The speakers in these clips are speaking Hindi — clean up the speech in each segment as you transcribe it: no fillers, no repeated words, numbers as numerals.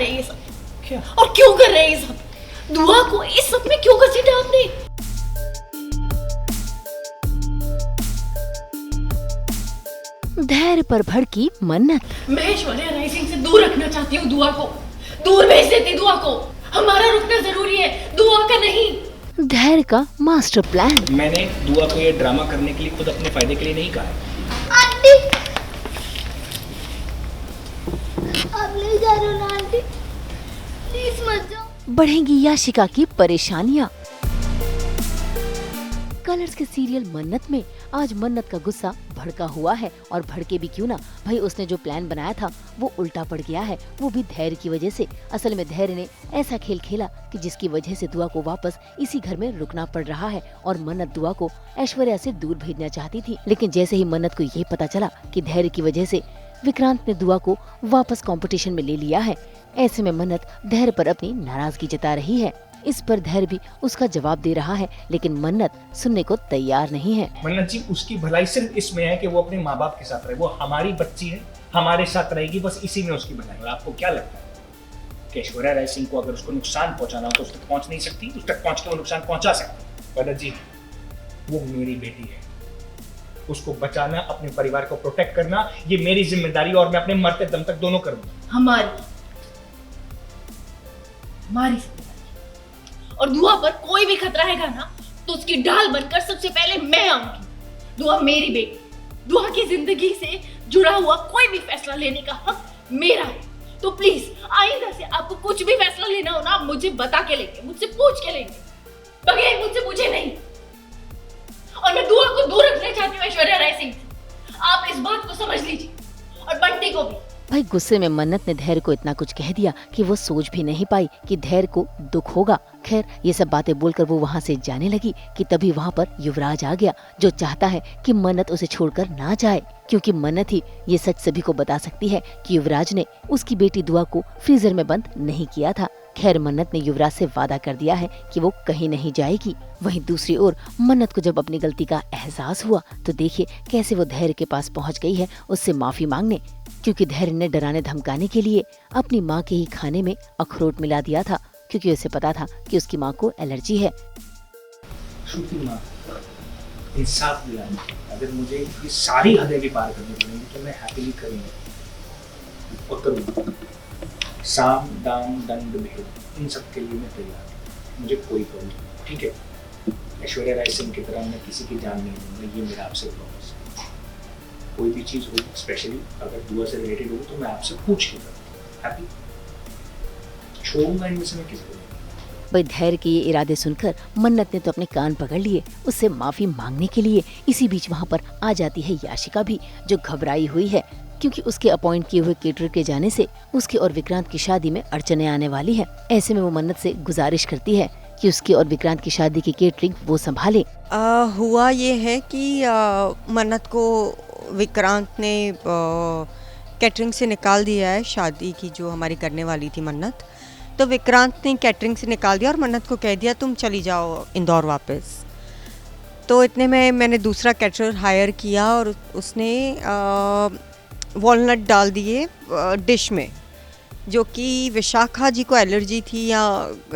है ये सब? क्या? और क्यों कर रहे हैं ये सब? दुआ को इस सब में क्यों घसीटा आपने? धैर्य पर भड़की मन्नत। मैं ऐश्वर्या राइसिंग से दूर रखना चाहती हूँ दुआ को। दूर भेज देती दुआ को। हमारा रुकना जरूरी है, दुआ का नहीं। धैर्य का मास्टर प्लान। मैंने दुआ को ये ड्रामा करने के लिए खुद अपने फायदे के लिए नहीं कहा है। आंटी, आप ले जा रहे हो ना आंटी? प्लीज मत जाओ। बढ़ेंगी याशिका की परेशानियां। कलर्स के सीरियल मन्नत में आज मन्नत का गुस्सा भड़का हुआ है, और भड़के भी क्यों ना भाई, उसने जो प्लान बनाया था वो उल्टा पड़ गया है, वो भी धैर्य की वजह से। असल में धैर्य ने ऐसा खेल खेला कि जिसकी वजह से दुआ को वापस इसी घर में रुकना पड़ रहा है, और मन्नत दुआ को ऐश्वर्या से दूर भेजना चाहती थी। लेकिन जैसे ही मन्नत को ये पता चला कि धैर्य की वजह से विक्रांत ने दुआ को वापस कंपटीशन में ले लिया है, ऐसे में मन्नत धैर्य पर अपनी नाराजगी जता रही है। इस पर धैर्य भी उसका जवाब दे रहा है, लेकिन मन्नत सुनने को तैयार नहीं है। मन्नत जी, उसकी भलाई सिर्फ इसमें है कि वो अपने माँ बाप के साथ रहे। वो हमारी बच्ची है, हमारे साथ रहेगी, बस इसी में उसकी भलाई है। और आपको क्या लगता है कि ऐश्वर्या राय सिंह को अगर उसको नुकसान पहुंचाना हो तो उस तक पहुंच नहीं सकती? उस तक पहुंच के वो नुकसान पहुंचा सकती। मन्नत जी, वो मेरी बेटी है, उसको बचाना, अपने परिवार को प्रोटेक्ट करना, ये मेरी जिम्मेदारी, और मैं अपने मरते दम तक दोनों करूंगा। हमारी और दुआ पर कोई भी खतरा है ना तो उसकी ढाल बनकर सबसे पहले मैं आऊंगी। दुआ मेरी बेटी, दुआ की जिंदगी से जुड़ा हुआ कोई भी फैसला लेने का हक मेरा है। तो प्लीज आइंदा से आपको कुछ भी फैसला लेना हो ना, आप मुझे बता के लेंगे, मुझसे पूछ के लेंगे, बगैर मुझसे पूछे नहीं। और मैं दुआ को दूर रखना चाहती हूँ ऐश्वर्या राय सिंह से। आप इस बात को समझ लीजिए, और बंटी को भी। भाई गुस्से में मन्नत ने धैर्य को इतना कुछ कह दिया कि वो सोच भी नहीं पाई कि धैर्य को दुख होगा। खैर, ये सब बातें बोलकर वो वहाँ से जाने लगी कि तभी वहाँ पर युवराज आ गया, जो चाहता है कि मन्नत उसे छोड़कर ना जाए, क्योंकि मन्नत ही ये सच सभी को बता सकती है कि युवराज ने उसकी बेटी दुआ को फ्रीजर में बंद नहीं किया था। खैर, मन्नत ने युवराज से वादा कर दिया है कि वो कहीं नहीं जाएगी। वहीं दूसरी ओर मन्नत को जब अपनी गलती का एहसास हुआ तो देखिए कैसे वो धैर्य के पास पहुंच गई है उससे माफी मांगने, क्योंकि धैर्य ने डराने धमकाने के लिए अपनी माँ के ही खाने में अखरोट मिला दिया था, क्योंकि उसे पता था कि उसकी माँ को एलर्जी है। श्रुति माँ, इंसाफ दिलाना, अगर मुझे ये सारी हदें भी पार करनी पड़ेंगी तो मैं हैप्पीली करूँगा और करूँगा। साम दाम दंड भेद, इन सब के लिए मैं तैयार हूँ, मुझे कोई प्रॉब्लम नहीं। ठीक है, ऐश्वर्या राय सिंह की तरह मैं किसी की जान नहीं लूँगा, ये मेरा आपसे प्रॉमिस है। कोई भी चीज़ हो, स्पेशली अगर दुआ से रिलेटेड हो तो मैं आपसे पूछ के करूँगा। हैप्पी, छोड़ूंगा इनमें से मैं किसी को। भाई धैर्य के ये इरादे सुनकर मन्नत ने तो अपने कान पकड़ लिए उससे माफी मांगने के लिए। इसी बीच वहाँ पर आ जाती है याशिका भी, जो घबराई हुई है, क्योंकि उसके अपॉइंट किए हुए केटरर के जाने से उसके और विक्रांत की शादी में अड़चने आने वाली है। ऐसे में वो मन्नत से गुजारिश करती है कि उसकी और विक्रांत की शादी की केटरिंग वो संभाले। हुआ ये है कि मन्नत को विक्रांत ने कैटरिंग से निकाल दिया है, शादी की जो हमारी करने वाली थी मन्नत, तो विक्रांत ने कैटरिंग से निकाल दिया और मन्नत को कह दिया तुम चली जाओ इंदौर वापस। तो इतने में मैंने दूसरा कैटरर हायर किया और उसने वॉलनट डाल दिए डिश में, जो कि विशाखा जी को एलर्जी थी या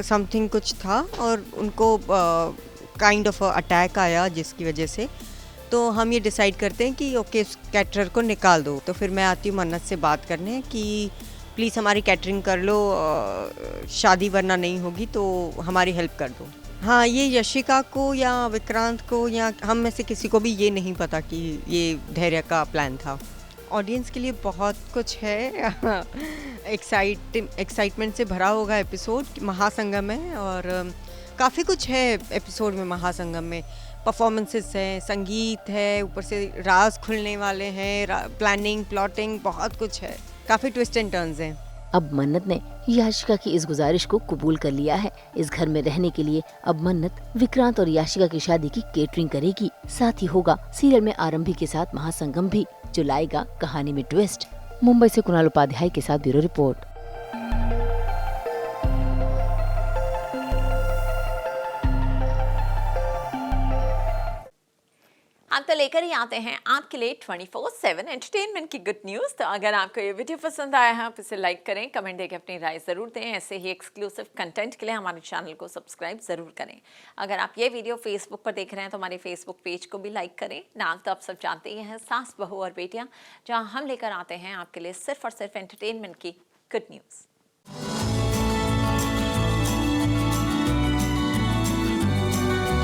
समथिंग कुछ था, और उनको काइंड ऑफ अटैक आया जिसकी वजह से तो हम ये डिसाइड करते हैं कि ओके उस कैटरर को निकाल दो। तो फिर मैं आती हूँ मन्नत से बात करने कि प्लीज़ हमारी कैटरिंग कर लो, शादी वरना नहीं होगी, तो हमारी हेल्प कर दो। हाँ, ये यशिका को या विक्रांत को या हम में से किसी को भी ये नहीं पता कि ये धैर्य का प्लान था। ऑडियंस के लिए बहुत कुछ है, एक्साइटमेंट से भरा होगा एपिसोड महासंगम है, और काफ़ी कुछ है एपिसोड में। महासंगम में परफॉर्मेंसेस हैं, संगीत है, ऊपर से राज खुलने वाले हैं, प्लानिंग प्लॉटिंग बहुत कुछ है, काफ़ी ट्विस्ट एंड टर्न्स हैं। अब मन्नत ने याशिका की इस गुजारिश को कबूल कर लिया है। इस घर में रहने के लिए अब मन्नत विक्रांत और याशिका की शादी की केटरिंग करेगी। साथ ही होगा सीरियल में आरंभी के साथ महासंगम भी, जो लाएगा कहानी में ट्विस्ट। मुंबई से कुणाल उपाध्याय के साथ ब्यूरो रिपोर्ट। हम तो लेकर लेकर ही आते हैं आपके लिए 24/7 एंटरटेनमेंट की गुड न्यूज़। तो अगर आपको ये वीडियो पसंद आया है आप इसे लाइक करें, कमेंट देकर अपनी राय ज़रूर दें। ऐसे ही एक्सक्लूसिव कंटेंट के लिए हमारे चैनल को सब्सक्राइब ज़रूर करें। अगर आप ये वीडियो फेसबुक पर देख रहे हैं तो हमारे फेसबुक पेज को भी लाइक करें। नाम तो आप सब जानते ही हैं, सास बहू और बेटियाँ, जहाँ हम लेकर आते हैं आपके लिए सिर्फ और सिर्फ एंटरटेनमेंट की गुड न्यूज़।